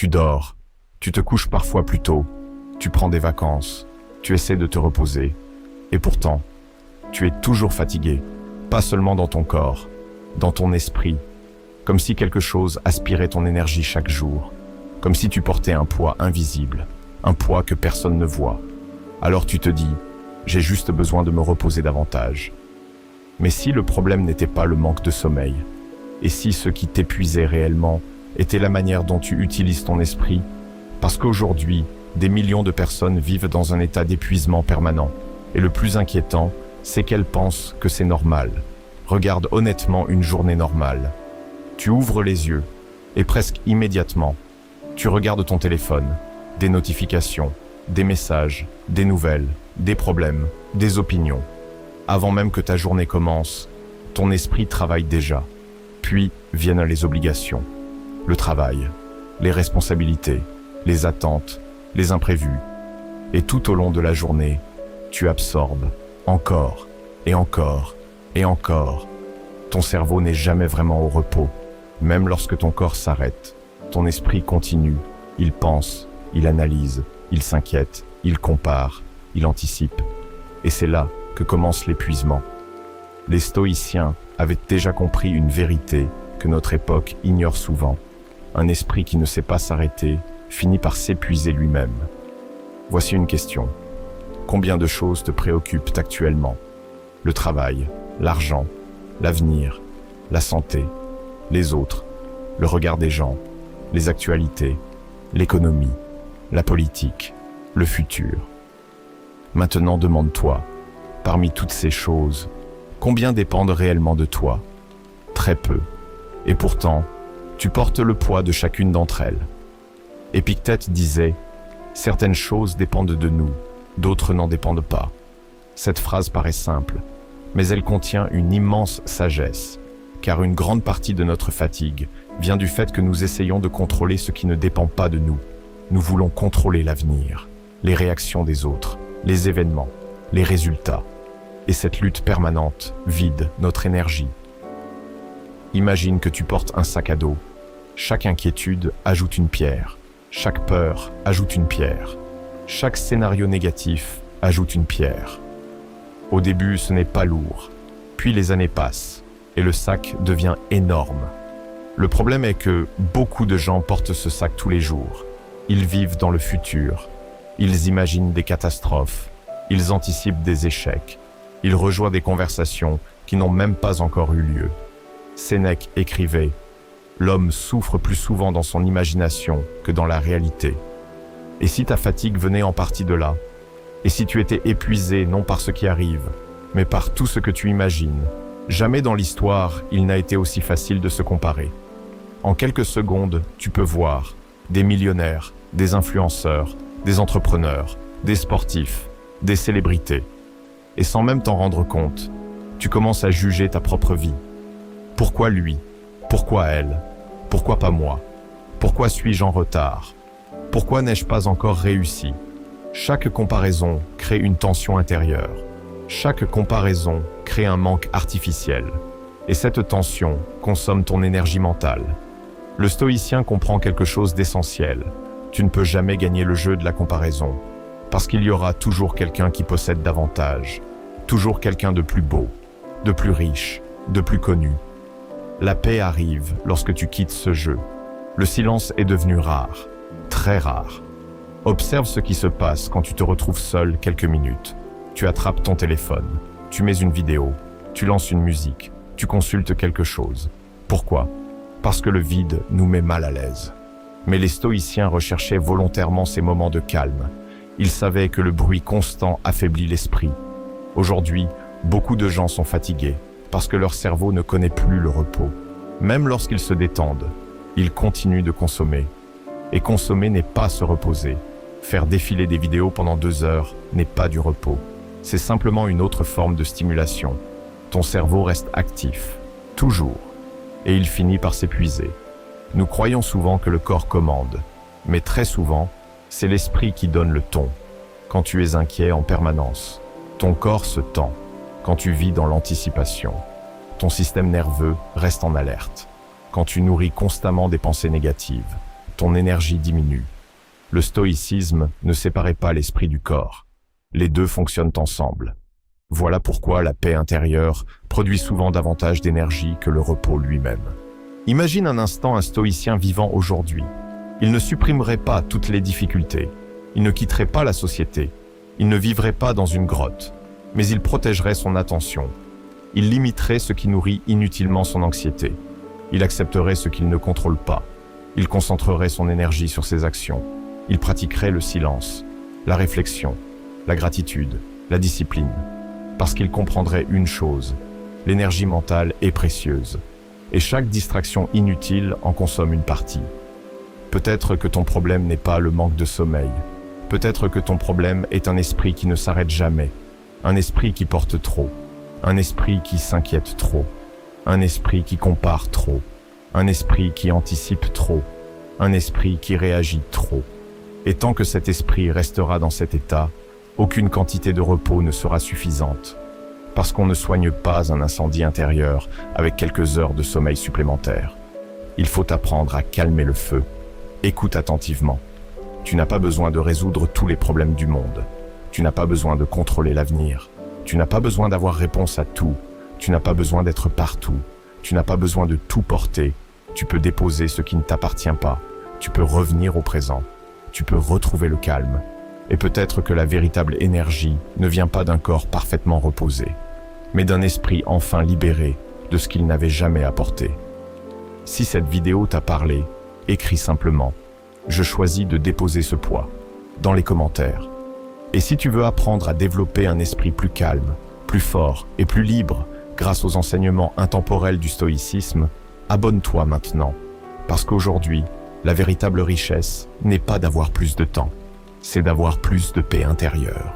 Tu dors, tu te couches parfois plus tôt, tu prends des vacances, tu essaies de te reposer, et pourtant, tu es toujours fatigué, pas seulement dans ton corps, dans ton esprit, comme si quelque chose aspirait ton énergie chaque jour, comme si tu portais un poids invisible, un poids que personne ne voit. Alors tu te dis, j'ai juste besoin de me reposer davantage. Mais si le problème n'était pas le manque de sommeil, et si ce qui t'épuisait réellement était la manière dont tu utilises ton esprit, parce qu'aujourd'hui, des millions de personnes vivent dans un état d'épuisement permanent, et le plus inquiétant, c'est qu'elles pensent que c'est normal. Regarde honnêtement une journée normale. Tu ouvres les yeux, et presque immédiatement, tu regardes ton téléphone, des notifications, des messages, des nouvelles, des problèmes, des opinions. Avant même que ta journée commence, ton esprit travaille déjà. Puis viennent les obligations, le travail, les responsabilités, les attentes, les imprévus. Et tout au long de la journée, tu absorbes encore et encore et encore. Ton cerveau n'est jamais vraiment au repos. Même lorsque ton corps s'arrête, ton esprit continue. Il pense, il analyse, il s'inquiète, il compare, il anticipe. Et c'est là que commence l'épuisement. Les stoïciens avaient déjà compris une vérité que notre époque ignore souvent. Un esprit qui ne sait pas s'arrêter finit par s'épuiser lui-même. Voici une question. Combien de choses te préoccupent actuellement? Le travail, l'argent, l'avenir, la santé, les autres, le regard des gens, les actualités, l'économie, la politique, le futur. Maintenant demande-toi, parmi toutes ces choses, combien dépendent réellement de toi? Très peu. Et pourtant, tu portes le poids de chacune d'entre elles. Épictète disait « Certaines choses dépendent de nous, d'autres n'en dépendent pas ». Cette phrase paraît simple, mais elle contient une immense sagesse, car une grande partie de notre fatigue vient du fait que nous essayons de contrôler ce qui ne dépend pas de nous. Nous voulons contrôler l'avenir, les réactions des autres, les événements, les résultats. Et cette lutte permanente vide notre énergie. Imagine que tu portes un sac à dos. Chaque inquiétude ajoute une pierre. Chaque peur ajoute une pierre. Chaque scénario négatif ajoute une pierre. Au début, ce n'est pas lourd. Puis les années passent et le sac devient énorme. Le problème est que beaucoup de gens portent ce sac tous les jours. Ils vivent dans le futur. Ils imaginent des catastrophes. Ils anticipent des échecs. Ils rejoignent des conversations qui n'ont même pas encore eu lieu. Sénèque écrivait « L'homme souffre plus souvent dans son imagination que dans la réalité. » Et si ta fatigue venait en partie de là? Et si tu étais épuisé non par ce qui arrive, mais par tout ce que tu imagines? Jamais dans l'histoire, il n'a été aussi facile de se comparer. En quelques secondes, tu peux voir des millionnaires, des influenceurs, des entrepreneurs, des sportifs, des célébrités. Et sans même t'en rendre compte, tu commences à juger ta propre vie. Pourquoi lui? Pourquoi elle? Pourquoi pas moi? Pourquoi suis-je en retard? Pourquoi n'ai-je pas encore réussi? Chaque comparaison crée une tension intérieure. Chaque comparaison crée un manque artificiel. Et cette tension consomme ton énergie mentale. Le stoïcien comprend quelque chose d'essentiel. Tu ne peux jamais gagner le jeu de la comparaison. Parce qu'il y aura toujours quelqu'un qui possède davantage. Toujours quelqu'un de plus beau, de plus riche, de plus connu. La paix arrive lorsque tu quittes ce jeu. Le silence est devenu rare, très rare. Observe ce qui se passe quand tu te retrouves seul quelques minutes. Tu attrapes ton téléphone, tu mets une vidéo, tu lances une musique, tu consultes quelque chose. Pourquoi? Parce que le vide nous met mal à l'aise. Mais les stoïciens recherchaient volontairement ces moments de calme. Ils savaient que le bruit constant affaiblit l'esprit. Aujourd'hui, beaucoup de gens sont fatigués parce que leur cerveau ne connaît plus le repos. Même lorsqu'ils se détendent, ils continuent de consommer. Et consommer n'est pas se reposer. Faire défiler des vidéos pendant 2 heures n'est pas du repos. C'est simplement une autre forme de stimulation. Ton cerveau reste actif, toujours, et il finit par s'épuiser. Nous croyons souvent que le corps commande, mais très souvent, c'est l'esprit qui donne le ton. Quand tu es inquiet en permanence, ton corps se tend. Quand tu vis dans l'anticipation, ton système nerveux reste en alerte. Quand tu nourris constamment des pensées négatives, ton énergie diminue. Le stoïcisme ne séparait pas l'esprit du corps. Les deux fonctionnent ensemble. Voilà pourquoi la paix intérieure produit souvent davantage d'énergie que le repos lui-même. Imagine un instant un stoïcien vivant aujourd'hui. Il ne supprimerait pas toutes les difficultés. Il ne quitterait pas la société. Il ne vivrait pas dans une grotte. Mais il protégerait son attention. Il limiterait ce qui nourrit inutilement son anxiété. Il accepterait ce qu'il ne contrôle pas. Il concentrerait son énergie sur ses actions. Il pratiquerait le silence, la réflexion, la gratitude, la discipline. Parce qu'il comprendrait une chose, l'énergie mentale est précieuse. Et chaque distraction inutile en consomme une partie. Peut-être que ton problème n'est pas le manque de sommeil. Peut-être que ton problème est un esprit qui ne s'arrête jamais. Un esprit qui porte trop. Un esprit qui s'inquiète trop. Un esprit qui compare trop. Un esprit qui anticipe trop. Un esprit qui réagit trop. Et tant que cet esprit restera dans cet état, aucune quantité de repos ne sera suffisante. Parce qu'on ne soigne pas un incendie intérieur avec quelques heures de sommeil supplémentaires. Il faut apprendre à calmer le feu. Écoute attentivement. Tu n'as pas besoin de résoudre tous les problèmes du monde. Tu n'as pas besoin de contrôler l'avenir. Tu n'as pas besoin d'avoir réponse à tout. Tu n'as pas besoin d'être partout. Tu n'as pas besoin de tout porter. Tu peux déposer ce qui ne t'appartient pas. Tu peux revenir au présent. Tu peux retrouver le calme. Et peut-être que la véritable énergie ne vient pas d'un corps parfaitement reposé, mais d'un esprit enfin libéré de ce qu'il n'avait jamais apporté. Si cette vidéo t'a parlé, écris simplement « Je choisis de déposer ce poids » dans les commentaires. Et si tu veux apprendre à développer un esprit plus calme, plus fort et plus libre grâce aux enseignements intemporels du stoïcisme, abonne-toi maintenant, parce qu'aujourd'hui, la véritable richesse n'est pas d'avoir plus de temps, c'est d'avoir plus de paix intérieure.